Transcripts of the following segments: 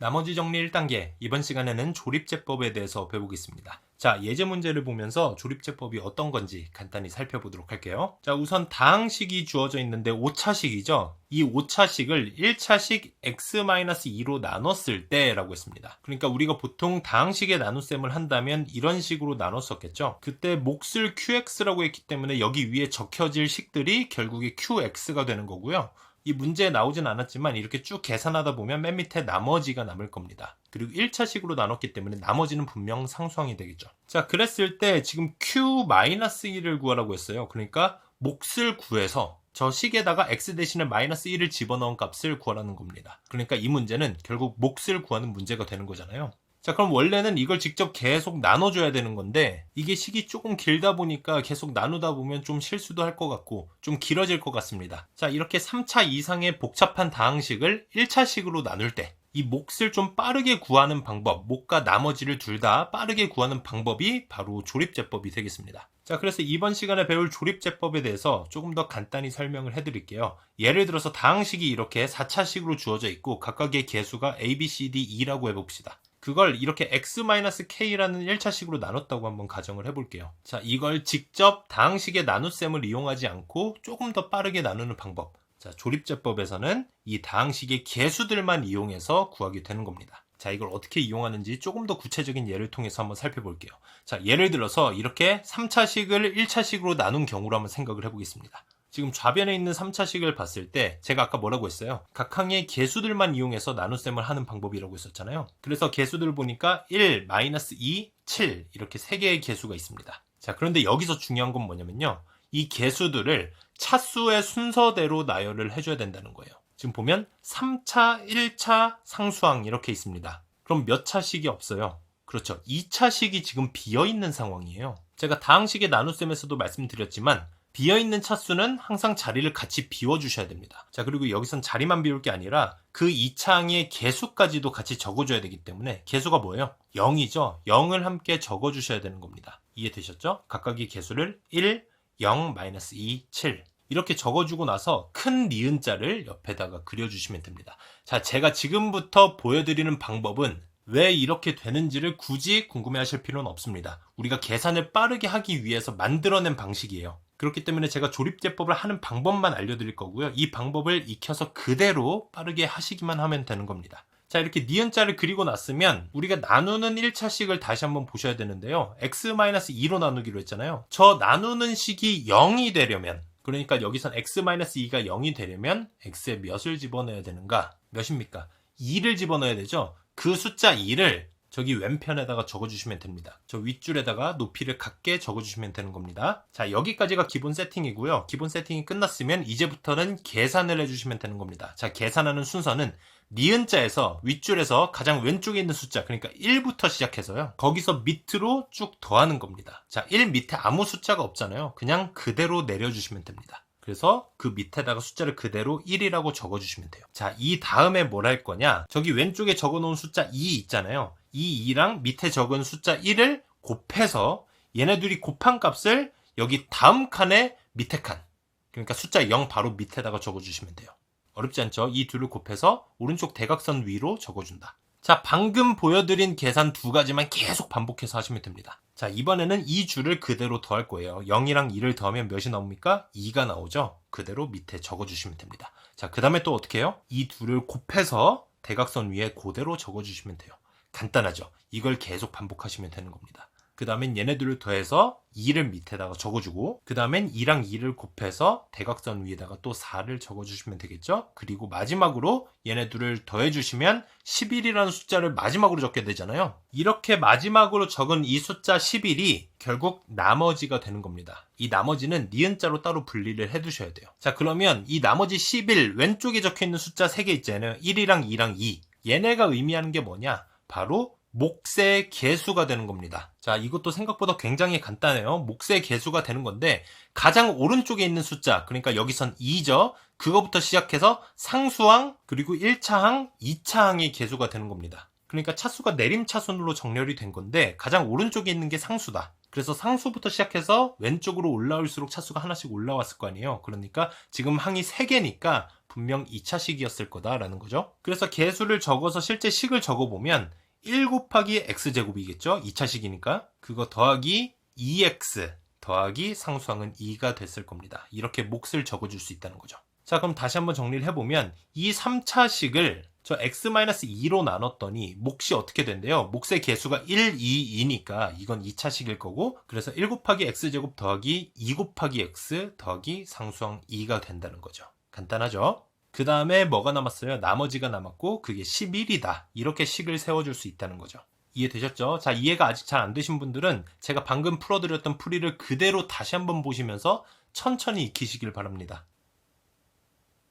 나머지 정리 1단계, 이번 시간에는 조립제법에 대해서 배우겠습니다. 자, 예제 문제를 보면서 조립제법이 어떤 건지 간단히 살펴보도록 할게요. 자, 우선 다항식이 주어져 있는데 5차식이죠. 이 5차식을 1차식 x-2로 나눴을 때 라고 했습니다. 그러니까 우리가 보통 다항식의 나눗셈을 한다면 이런 식으로 나눴었겠죠. 그때 몫을 qx라고 했기 때문에 여기 위에 적혀질 식들이 결국에 qx가 되는 거고요. 이 문제에 나오진 않았지만 이렇게 쭉 계산하다 보면 맨 밑에 나머지가 남을 겁니다. 그리고 1차식으로 나눴기 때문에 나머지는 분명 상수항이 되겠죠. 자, 그랬을 때 지금 q-1을 구하라고 했어요. 그러니까 몫을 구해서 저 식에다가 x 대신에 -1을 집어넣은 값을 구하라는 겁니다. 그러니까 이 문제는 결국 몫을 구하는 문제가 되는 거잖아요. 자, 그럼 원래는 이걸 직접 계속 나눠줘야 되는 건데 이게 식이 조금 길다 보니까 계속 나누다 보면 좀 실수도 할 것 같고 좀 길어질 것 같습니다. 자, 이렇게 3차 이상의 복잡한 다항식을 1차식으로 나눌 때 이 몫을 좀 빠르게 구하는 방법, 몫과 나머지를 둘 다 빠르게 구하는 방법이 바로 조립제법이 되겠습니다. 자, 그래서 이번 시간에 배울 조립제법에 대해서 조금 더 간단히 설명을 해드릴게요. 예를 들어서 다항식이 이렇게 4차식으로 주어져 있고 각각의 개수가 a, b, c, d, e라고 해봅시다. 그걸 이렇게 x-k라는 1차식으로 나눴다고 한번 가정을 해볼게요. 자, 이걸 직접 다항식의 나눗셈을 이용하지 않고 조금 더 빠르게 나누는 방법. 자, 조립제법에서는 이 다항식의 개수들만 이용해서 구하게 되는 겁니다. 자, 이걸 어떻게 이용하는지 조금 더 구체적인 예를 통해서 한번 살펴볼게요. 자, 예를 들어서 이렇게 3차식을 1차식으로 나눈 경우로 한번 생각을 해보겠습니다. 지금 좌변에 있는 3차식을 봤을 때 제가 아까 뭐라고 했어요? 각항의 개수들만 이용해서 나눗셈을 하는 방법이라고 했었잖아요. 그래서 개수들을 보니까 1, -2, 7 이렇게 3개의 개수가 있습니다. 자, 그런데 여기서 중요한 건 뭐냐면요. 이 개수들을 차수의 순서대로 나열을 해줘야 된다는 거예요. 지금 보면 3차, 1차, 상수항 이렇게 있습니다. 그럼 몇 차식이 없어요? 그렇죠. 2차식이 지금 비어있는 상황이에요. 제가 다항식의 나눗셈에서도 말씀드렸지만 비어있는 차수는 항상 자리를 같이 비워주셔야 됩니다. 자, 그리고 여기선 자리만 비울 게 아니라 그 2차항의 개수까지도 같이 적어줘야 되기 때문에 개수가 뭐예요? 0이죠. 0을 함께 적어주셔야 되는 겁니다. 이해되셨죠? 각각의 개수를 1, 0, -2, 7 이렇게 적어주고 나서 큰 니은자를 옆에다가 그려주시면 됩니다. 자, 제가 지금부터 보여드리는 방법은 왜 이렇게 되는지를 굳이 궁금해하실 필요는 없습니다. 우리가 계산을 빠르게 하기 위해서 만들어낸 방식이에요. 그렇기 때문에 제가 조립제법을 하는 방법만 알려드릴 거고요. 이 방법을 익혀서 그대로 빠르게 하시기만 하면 되는 겁니다. 자, 이렇게 니은자를 그리고 났으면 우리가 나누는 1차식을 다시 한번 보셔야 되는데요. x-2로 나누기로 했잖아요. 저 나누는 식이 0이 되려면, 그러니까 여기선 x-2가 0이 되려면 x에 몇을 집어넣어야 되는가? 몇입니까? 2를 집어넣어야 되죠. 그 숫자 2를 저기 왼편에다가 적어주시면 됩니다. 저 윗줄에다가 높이를 같게 적어주시면 되는 겁니다. 자, 여기까지가 기본 세팅이고요. 기본 세팅이 끝났으면 이제부터는 계산을 해주시면 되는 겁니다. 자, 계산하는 순서는 니은자에서 윗줄에서 가장 왼쪽에 있는 숫자, 그러니까 1부터 시작해서요. 거기서 밑으로 쭉 더하는 겁니다. 자, 1 밑에 아무 숫자가 없잖아요. 그냥 그대로 내려주시면 됩니다. 그래서 그 밑에다가 숫자를 그대로 1이라고 적어주시면 돼요. 자, 이 다음에 뭘 할 거냐? 저기 왼쪽에 적어놓은 숫자 2 있잖아요. 이 2랑 밑에 적은 숫자 1을 곱해서 얘네 둘이 곱한 값을 여기 다음 칸에 밑에 칸, 그러니까 숫자 0 바로 밑에다가 적어주시면 돼요. 어렵지 않죠? 이 둘을 곱해서 오른쪽 대각선 위로 적어준다. 자, 방금 보여드린 계산 두 가지만 계속 반복해서 하시면 됩니다. 자, 이번에는 이 줄을 그대로 더할 거예요. 0이랑 2를 더하면 몇이 나옵니까? 2가 나오죠? 그대로 밑에 적어주시면 됩니다. 자, 그 다음에 또 어떻게 해요? 이 둘을 곱해서 대각선 위에 그대로 적어주시면 돼요. 간단하죠? 이걸 계속 반복하시면 되는 겁니다. 그 다음엔 얘네들을 더해서 2를 밑에다가 적어주고, 그 다음엔 2랑 2를 곱해서 대각선 위에다가 또 4를 적어주시면 되겠죠? 그리고 마지막으로 얘네들을 더해주시면 11이라는 숫자를 마지막으로 적게 되잖아요. 이렇게 마지막으로 적은 이 숫자 11이 결국 나머지가 되는 겁니다. 이 나머지는 니은자로 따로 분리를 해두셔야 돼요. 자, 그러면 이 나머지 11 왼쪽에 적혀있는 숫자 3개 있잖아요. 1이랑 2랑 2. 얘네가 의미하는 게 뭐냐? 바로 몫의 개수가 되는 겁니다. 자, 이것도 생각보다 굉장히 간단해요. 몫의 개수가 되는 건데 가장 오른쪽에 있는 숫자, 그러니까 여기선 2죠. 그거부터 시작해서 상수항, 그리고 1차항, 2차항의 개수가 되는 겁니다. 그러니까 차수가 내림차순으로 정렬이 된 건데 가장 오른쪽에 있는 게 상수다. 그래서 상수부터 시작해서 왼쪽으로 올라올수록 차수가 하나씩 올라왔을 거 아니에요. 그러니까 지금 항이 3개니까 분명 2차식이었을 거다라는 거죠. 그래서 개수를 적어서 실제 식을 적어보면 1 곱하기 x제곱이겠죠. 2차식이니까. 그거 더하기 2x 더하기 상수항은 2가 됐을 겁니다. 이렇게 몫을 적어줄 수 있다는 거죠. 자, 그럼 다시 한번 정리를 해보면 이 3차식을 저 x-2로 나눴더니 몫이 어떻게 된대요? 몫의 개수가 1, 2, 2니까 이건 2차식일 거고, 그래서 1 곱하기 x제곱 더하기 2 곱하기 x 더하기 상수항 2가 된다는 거죠. 간단하죠? 그 다음에 뭐가 남았어요? 나머지가 남았고 그게 11이다. 이렇게 식을 세워줄 수 있다는 거죠. 이해되셨죠? 자, 이해가 아직 잘 안 되신 분들은 제가 방금 풀어드렸던 풀이를 그대로 다시 한번 보시면서 천천히 익히시길 바랍니다.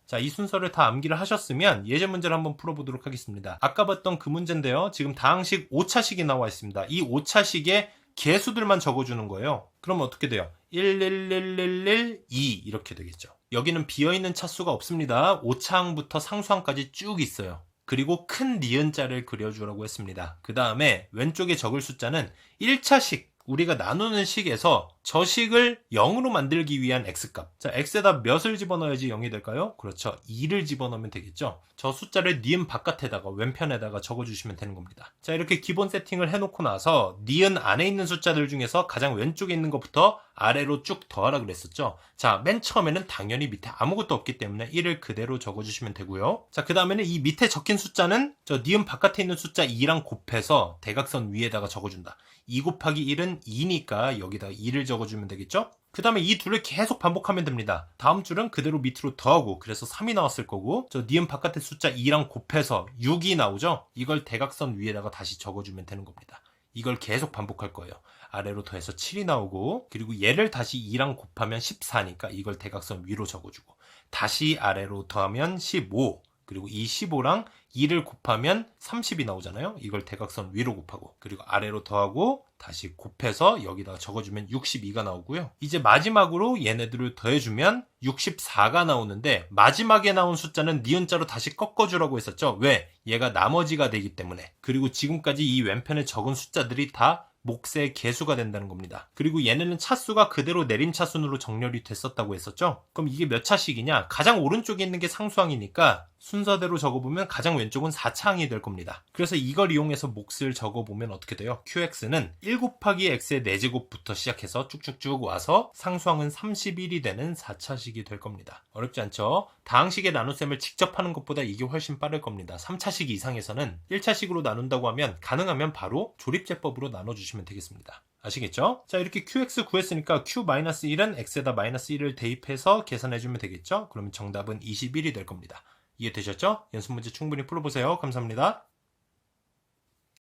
자, 이 순서를 다 암기를 하셨으면 예제 문제를 한번 풀어보도록 하겠습니다. 아까 봤던 그 문제인데요. 지금 다항식 5차식이 나와 있습니다. 이 5차식의 개수들만 적어주는 거예요. 그러면 어떻게 돼요? 1, 1, 1, 1, 1, 2 이렇게 되겠죠. 여기는 비어있는 차수가 없습니다. 5차항부터 상수항까지 쭉 있어요. 그리고 큰 니은자를 그려주라고 했습니다. 그 다음에 왼쪽에 적을 숫자는 1차식, 우리가 나누는 식에서 저 식을 0으로 만들기 위한 x값. 자, x에다 몇을 집어넣어야지 0이 될까요? 그렇죠. 2를 집어넣으면 되겠죠. 저 숫자를 니은 바깥에다가 왼편에다가 적어주시면 되는 겁니다. 자, 이렇게 기본 세팅을 해놓고 나서 니은 안에 있는 숫자들 중에서 가장 왼쪽에 있는 것부터 아래로 쭉 더하라 그랬었죠. 자, 맨 처음에는 당연히 밑에 아무것도 없기 때문에 1을 그대로 적어주시면 되고요. 자, 그 다음에는 이 밑에 적힌 숫자는 저 니은 바깥에 있는 숫자 2랑 곱해서 대각선 위에다가 적어준다. 2 곱하기 1은 2니까 여기다 2를 적어주면 되겠죠? 그 다음에 이 둘을 계속 반복하면 됩니다. 다음 줄은 그대로 밑으로 더하고, 그래서 3이 나왔을 거고, 저 니은 바깥의 숫자 2랑 곱해서 6이 나오죠? 이걸 대각선 위에다가 다시 적어주면 되는 겁니다. 이걸 계속 반복할 거예요. 아래로 더해서 7이 나오고, 그리고 얘를 다시 2랑 곱하면 14니까 이걸 대각선 위로 적어주고, 다시 아래로 더하면 15, 그리고 이 15랑 2를 곱하면 30이 나오잖아요. 이걸 대각선 위로 곱하고, 그리고 아래로 더하고 다시 곱해서 여기다가 적어주면 62가 나오고요. 이제 마지막으로 얘네들을 더해주면 64가 나오는데, 마지막에 나온 숫자는 니은자로 다시 꺾어주라고 했었죠. 왜? 얘가 나머지가 되기 때문에. 그리고 지금까지 이 왼편에 적은 숫자들이 다 몫의 개수가 된다는 겁니다. 그리고 얘네는 차수가 그대로 내림차순으로 정렬이 됐었다고 했었죠. 그럼 이게 몇 차식이냐? 가장 오른쪽에 있는 게 상수항이니까 순서대로 적어보면 가장 왼쪽은 4차항이 될 겁니다. 그래서 이걸 이용해서 몫을 적어보면 어떻게 돼요? qx는 1 곱하기 x의 4제곱부터 시작해서 쭉쭉쭉 와서 상수항은 31이 되는 4차식이 될 겁니다. 어렵지 않죠? 다항식의 나눗셈을 직접 하는 것보다 이게 훨씬 빠를 겁니다. 3차식 이상에서는 1차식으로 나눈다고 하면 가능하면 바로 조립제법으로 나눠주시면 되겠습니다. 아시겠죠? 자, 이렇게 qx 구했으니까 q-1은 x에다 -1을 대입해서 계산해주면 되겠죠? 그러면 정답은 21이 될 겁니다. 이해되셨죠? 연습 문제 충분히 풀어보세요. 감사합니다.